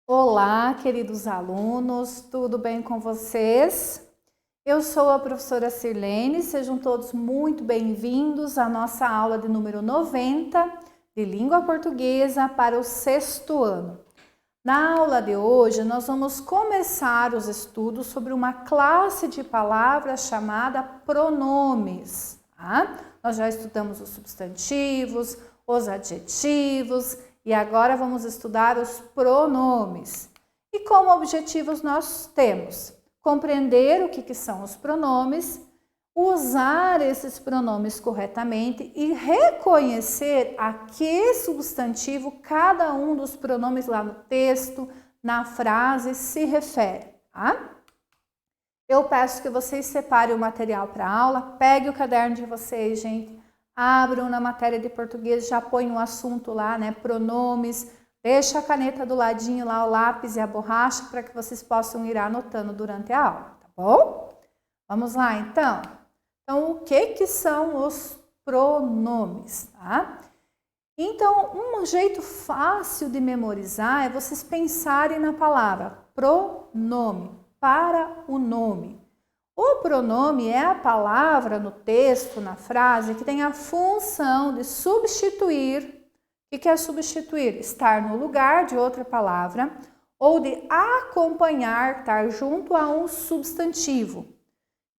Olá, queridos alunos, tudo bem com vocês? Eu sou a professora Sirlene, sejam todos muito bem-vindos à nossa aula de número 90 de Língua Portuguesa para o sexto ano. Na aula de hoje, nós vamos começar os estudos sobre uma classe de palavras chamada pronomes. Tá? Nós já estudamos os substantivos, os adjetivos e agora vamos estudar os pronomes. E como objetivos nós temos compreender o que são os pronomes, usar esses pronomes corretamente e reconhecer a que substantivo cada um dos pronomes lá no texto, na frase, se refere. Tá? Eu peço que vocês separem o material para a aula, pegue o caderno de vocês, gente, abram na matéria de português, já põe um assunto lá, né, pronomes, deixa a caneta do ladinho lá, o lápis e a borracha, para que vocês possam ir anotando durante a aula, tá bom? Vamos lá, então. Então, o que são os pronomes, tá? Então, um jeito fácil de memorizar é vocês pensarem na palavra pronome, para o nome. O pronome é a palavra no texto, na frase, que tem a função de substituir. O que é substituir? Estar no lugar de outra palavra ou de acompanhar, estar junto a um substantivo.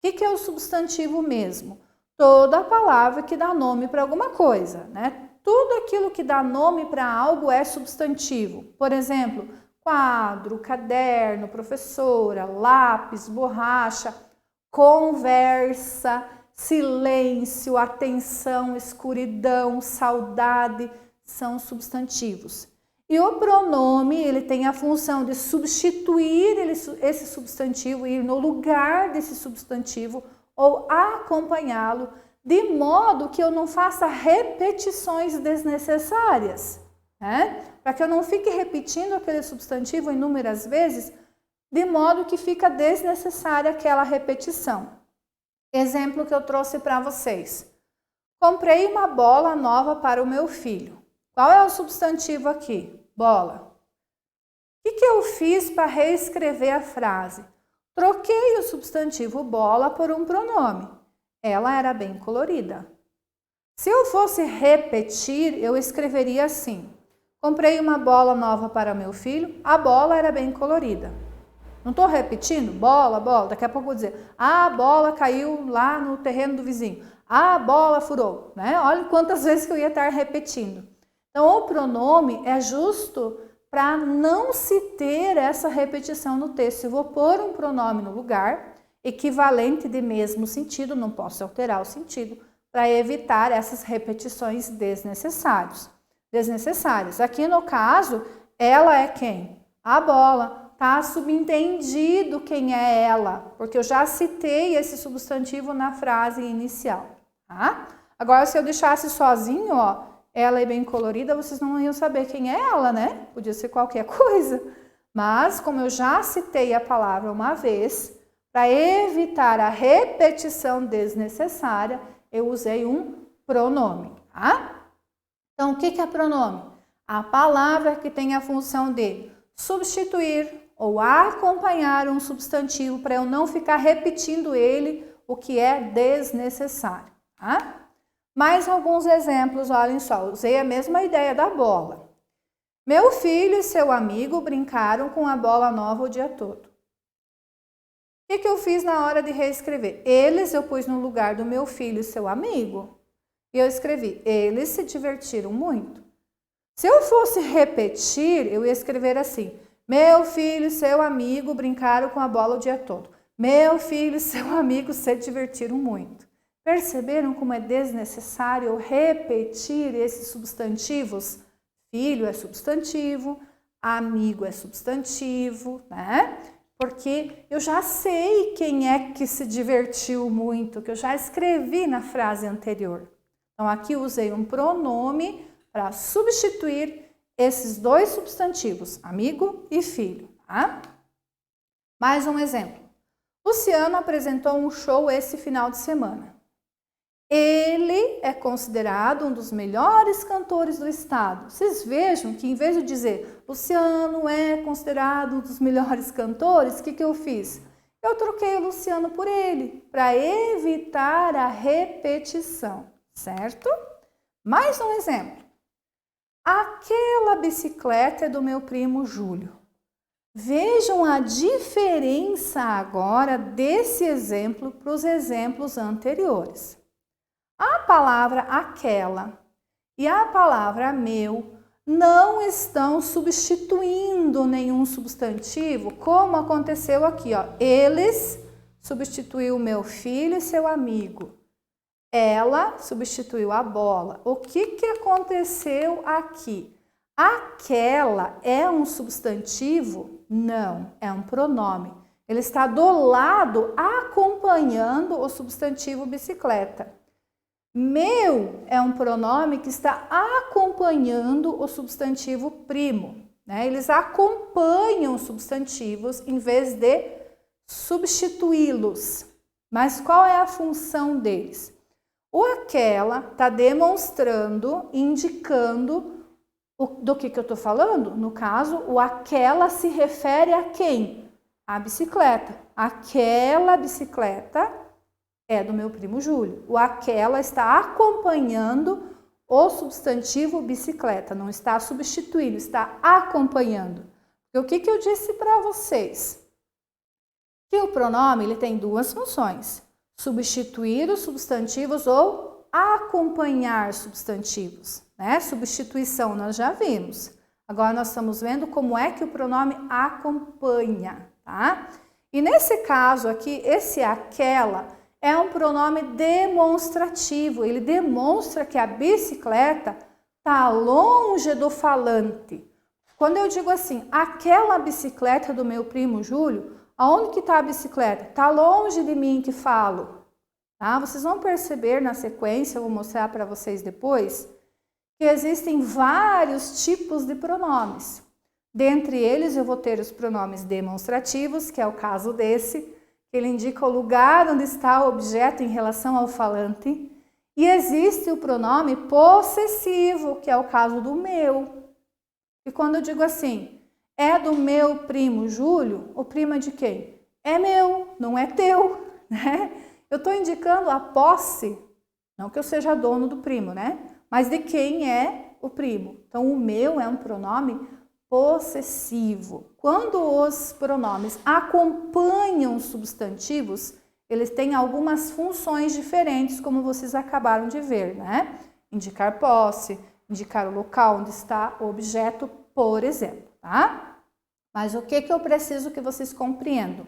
O que é o substantivo mesmo? Toda palavra que dá nome para alguma coisa, né? Tudo aquilo que dá nome para algo é substantivo. Por exemplo, quadro, caderno, professora, lápis, borracha, conversa, silêncio, atenção, escuridão, saudade, são substantivos. E o pronome, ele tem a função de substituir esse substantivo, ir no lugar desse substantivo ou acompanhá-lo, de modo que eu não faça repetições desnecessárias, né? Para que eu não fique repetindo aquele substantivo inúmeras vezes, de modo que fica desnecessária aquela repetição. Exemplo que eu trouxe para vocês. Comprei uma bola nova para o meu filho. Qual é o substantivo aqui? Bola. O que eu fiz para reescrever a frase? Troquei o substantivo bola por um pronome. Ela era bem colorida. Se eu fosse repetir, eu escreveria assim. Comprei uma bola nova para meu filho. A bola era bem colorida. Não estou repetindo? Bola, bola. Daqui a pouco eu vou dizer, a bola caiu lá no terreno do vizinho. A bola furou. Né? Olha quantas vezes que eu ia estar repetindo. Então, o pronome é justo para não se ter essa repetição no texto. Eu vou pôr um pronome no lugar, equivalente de mesmo sentido, não posso alterar o sentido, para evitar essas repetições desnecessárias. Aqui no caso, ela é quem? A bola. Tá subentendido quem é ela, porque eu já citei esse substantivo na frase inicial, tá? Agora, se eu deixasse sozinho, ó, ela é bem colorida, vocês não iam saber quem é ela, né? Podia ser qualquer coisa. Mas, como eu já citei a palavra uma vez, para evitar a repetição desnecessária, eu usei um pronome, tá? Então, o que é pronome? A palavra que tem a função de substituir ou acompanhar um substantivo para eu não ficar repetindo ele, o que é desnecessário, tá? Mais alguns exemplos, olhem só, usei a mesma ideia da bola. Meu filho e seu amigo brincaram com a bola nova o dia todo. O que eu fiz na hora de reescrever? Eles eu pus no lugar do meu filho e seu amigo. E eu escrevi, eles se divertiram muito. Se eu fosse repetir, eu ia escrever assim, meu filho e seu amigo brincaram com a bola o dia todo. Meu filho e seu amigo se divertiram muito. Perceberam como é desnecessário repetir esses substantivos? Filho é substantivo, amigo é substantivo, né? Porque eu já sei quem é que se divertiu muito, que eu já escrevi na frase anterior. Então, aqui usei um pronome para substituir esses dois substantivos, amigo e filho. Tá? Mais um exemplo. Luciano apresentou um show esse final de semana. Ele é considerado um dos melhores cantores do estado. Vocês vejam que em vez de dizer Luciano é considerado um dos melhores cantores, o que eu fiz? Eu troquei o Luciano por ele, para evitar a repetição, certo? Mais um exemplo. Aquela bicicleta é do meu primo Júlio. Vejam a diferença agora desse exemplo para os exemplos anteriores. A palavra aquela e a palavra meu não estão substituindo nenhum substantivo, como aconteceu aqui, ó. Eles substituiu meu filho e seu amigo. Ela substituiu a bola. O que aconteceu aqui? Aquela é um substantivo? Não, é um pronome. Ele está do lado acompanhando o substantivo bicicleta. Meu é um pronome que está acompanhando o substantivo primo, né? Eles acompanham os substantivos em vez de substituí-los. Mas qual é a função deles? O aquela está demonstrando, indicando do que eu estou falando. No caso, o aquela se refere a quem? A bicicleta. Aquela bicicleta é do meu primo Júlio. O aquela está acompanhando o substantivo bicicleta, não está substituindo, está acompanhando. E o que eu disse para vocês? Que o pronome ele tem duas funções: substituir os substantivos ou acompanhar substantivos, né? Substituição nós já vimos. Agora nós estamos vendo como é que o pronome acompanha, tá? E nesse caso aqui, esse aquela é um pronome demonstrativo. Ele demonstra que a bicicleta está longe do falante. Quando eu digo assim, aquela bicicleta do meu primo Júlio, aonde que está a bicicleta? Está longe de mim que falo. Tá? Vocês vão perceber na sequência, eu vou mostrar para vocês depois, que existem vários tipos de pronomes. Dentre eles eu vou ter os pronomes demonstrativos, que é o caso desse, ele indica o lugar onde está o objeto em relação ao falante. E existe o pronome possessivo, que é o caso do meu. E quando eu digo assim, é do meu primo Júlio, o primo é de quem? É meu, não é teu, né? Eu estou indicando a posse, não que eu seja dono do primo, né? Mas de quem é o primo. Então, o meu é um pronome possessivo. Quando os pronomes acompanham substantivos, eles têm algumas funções diferentes, como vocês acabaram de ver, né? Indicar posse, indicar o local onde está o objeto, por exemplo, tá? Mas o que eu preciso que vocês compreendam?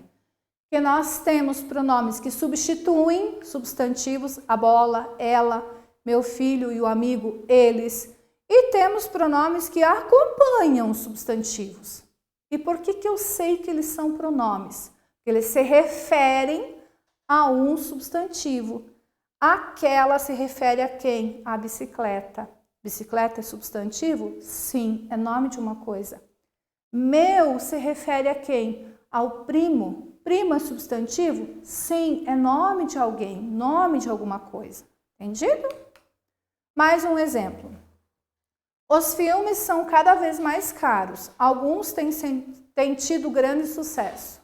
Que nós temos pronomes que substituem substantivos, a bola, ela, meu filho e o amigo, eles. E temos pronomes que acompanham os substantivos. E por que eu sei que eles são pronomes? Porque eles se referem a um substantivo. Aquela se refere a quem? A bicicleta. Bicicleta é substantivo? Sim, é nome de uma coisa. Meu se refere a quem? Ao primo. Primo é substantivo? Sim, é nome de alguém, nome de alguma coisa. Entendido? Mais um exemplo. Os filmes são cada vez mais caros. Alguns têm tido grande sucesso.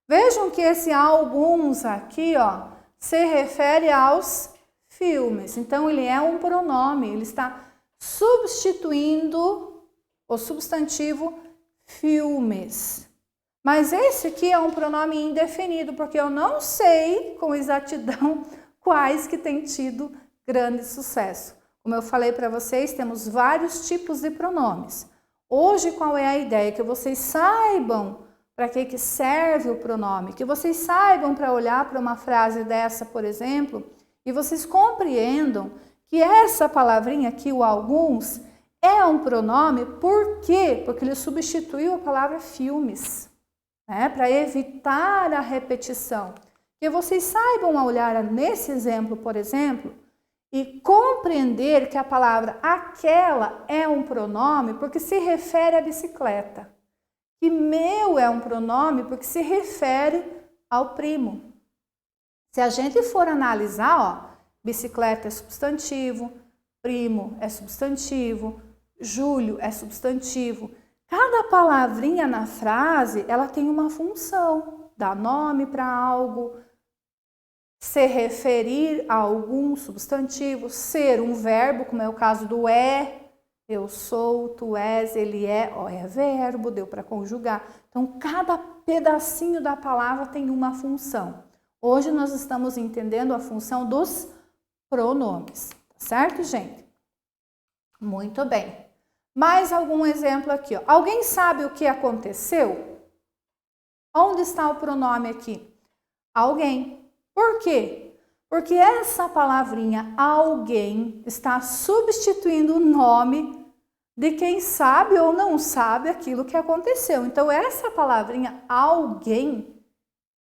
Vejam que esse alguns aqui, ó, se refere aos filmes. Então, ele é um pronome. Ele está substituindo o substantivo filmes. Mas esse aqui é um pronome indefinido, porque eu não sei com exatidão quais que têm tido grande sucesso. Como eu falei para vocês, temos vários tipos de pronomes. Hoje, qual é a ideia? Que vocês saibam para que serve o pronome, que vocês saibam para olhar para uma frase dessa, por exemplo, e vocês compreendam que essa palavrinha aqui, o alguns, é um pronome. Por quê? Porque ele substituiu a palavra filmes, né? Para evitar a repetição. Que vocês saibam a olhar nesse exemplo, por exemplo, e compreender que a palavra aquela é um pronome porque se refere à bicicleta. E meu é um pronome porque se refere ao primo. Se a gente for analisar, ó, Bicicleta é substantivo, primo é substantivo, Júlio é substantivo. Cada palavrinha na frase, ela tem uma função. Dar nome para algo, se referir a algum substantivo, ser um verbo, como é o caso do é, eu sou, tu és, ele é, ó, é verbo, deu para conjugar. Então, cada pedacinho da palavra tem uma função. Hoje nós estamos entendendo a função dos pronomes, tá certo, gente? Muito bem. Mais algum exemplo aqui, ó. Alguém sabe o que aconteceu? Onde está o pronome aqui? Alguém. Por quê? Porque essa palavrinha alguém está substituindo o nome de quem sabe ou não sabe aquilo que aconteceu. Então, essa palavrinha alguém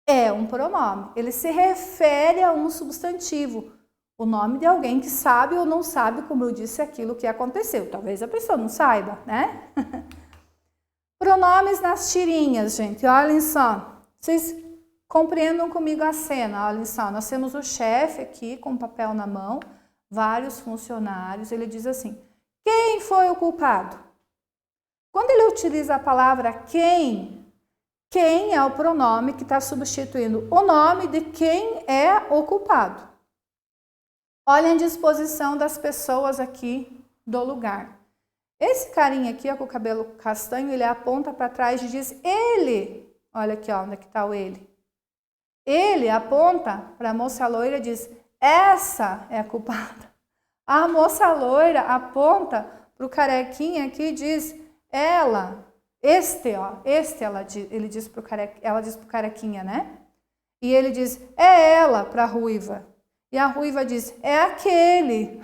é um pronome. Ele se refere a um substantivo. O nome de alguém que sabe ou não sabe, como eu disse, aquilo que aconteceu. Talvez a pessoa não saiba, né? Pronomes nas tirinhas, gente. Olhem só. Vocês compreendam comigo a cena. Olhem só. Nós temos o chefe aqui com papel na mão, vários funcionários. Ele diz assim: quem foi o culpado? Quando ele utiliza a palavra quem é o pronome que está substituindo o nome de quem é o culpado. Olhem a disposição das pessoas aqui do lugar. Esse carinha aqui, ó, com o cabelo castanho, ele aponta para trás e diz ele. Olha aqui, ó, onde é que está o ele. Ele aponta para a moça loira e diz, essa é a culpada. A moça loira aponta para o carequinha aqui e diz, ela, ele diz pro carequinha, ela diz para o carequinha, né? E ele diz, é ela, para a ruiva. E a ruiva diz, é aquele.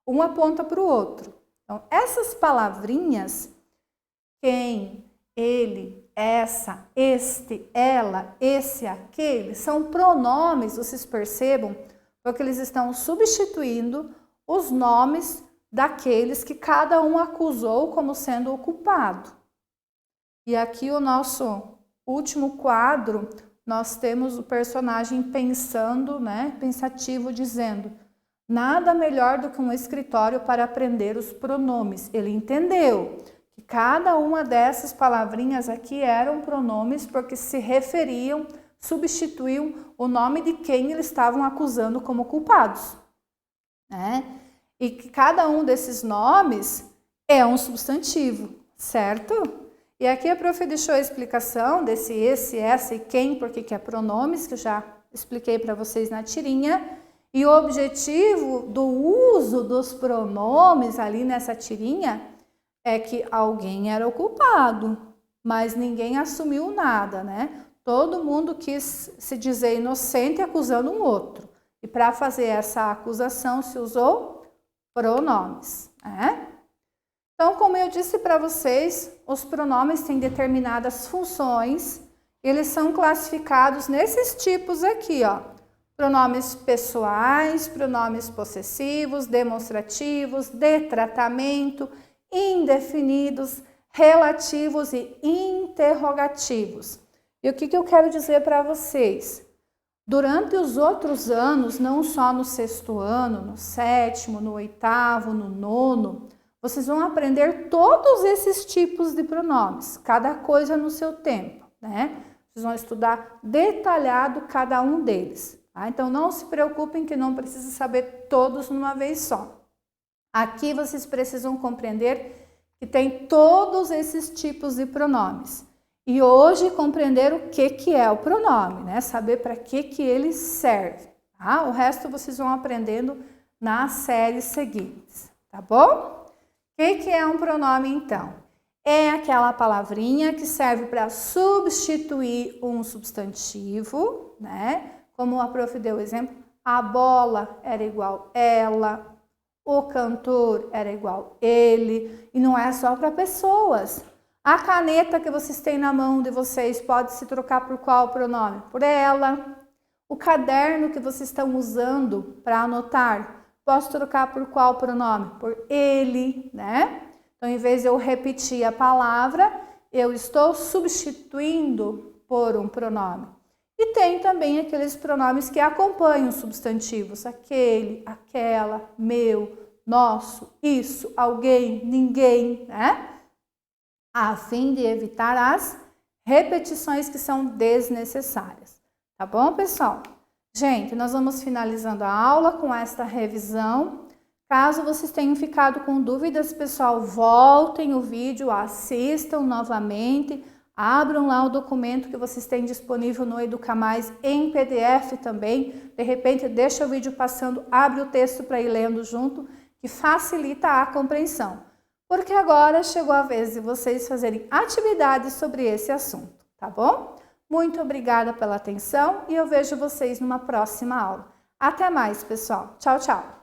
Um aponta para o outro. Então, essas palavrinhas, quem, ele, essa, este, ela, esse, aquele, são pronomes, vocês percebam, porque eles estão substituindo os nomes daqueles que cada um acusou como sendo o culpado. E aqui o nosso último quadro, nós temos o personagem pensando, né, pensativo, dizendo, nada melhor do que um escritório para aprender os pronomes. Ele entendeu que cada uma dessas palavrinhas aqui eram pronomes porque se referiam, substituíam o nome de quem eles estavam acusando como culpados, né? E que cada um desses nomes é um substantivo, certo? E aqui a prof deixou a explicação desse esse, essa e quem, porque que é pronomes, que eu já expliquei para vocês na tirinha. E o objetivo do uso dos pronomes ali nessa tirinha é que alguém era o culpado, mas ninguém assumiu nada, né? Todo mundo quis se dizer inocente acusando um outro. E para fazer essa acusação se usou pronomes, né? Então, como eu disse para vocês, os pronomes têm determinadas funções. Eles são classificados nesses tipos aqui, ó. Pronomes pessoais, pronomes possessivos, demonstrativos, de tratamento, indefinidos, relativos e interrogativos. E o que eu quero dizer para vocês? Durante os outros anos, não só no 6º ano, no 7º, no 8º, no 9º, vocês vão aprender todos esses tipos de pronomes, cada coisa no seu tempo, né? Vocês vão estudar detalhado cada um deles. Tá? Então, não se preocupem que não precisa saber todos numa vez só. Aqui vocês precisam compreender que tem todos esses tipos de pronomes. E hoje compreender o que é o pronome, né? Saber para que ele serve. Tá? O resto vocês vão aprendendo nas séries seguintes, tá bom? O que é um pronome, então? É aquela palavrinha que serve para substituir um substantivo, né? Como a prof deu o exemplo, a bola era igual ela, o cantor era igual ele, e não é só para pessoas. A caneta que vocês têm na mão de vocês pode se trocar por qual pronome? Por ela. O caderno que vocês estão usando para anotar, posso trocar por qual pronome? Por ele, né? Então, em vez de eu repetir a palavra, eu estou substituindo por um pronome. E tem também aqueles pronomes que acompanham os substantivos, aquele, aquela, meu, nosso, isso, alguém, ninguém, né? A fim de evitar as repetições que são desnecessárias. Tá bom, pessoal? Gente, nós vamos finalizando a aula com esta revisão. Caso vocês tenham ficado com dúvidas, pessoal, voltem o vídeo, assistam novamente, abram lá o documento que vocês têm disponível no Educa Mais em PDF também. De repente, deixa o vídeo passando, abre o texto para ir lendo junto, que facilita a compreensão. Porque agora chegou a vez de vocês fazerem atividades sobre esse assunto, tá bom? Muito obrigada pela atenção e eu vejo vocês numa próxima aula. Até mais, pessoal. Tchau, tchau.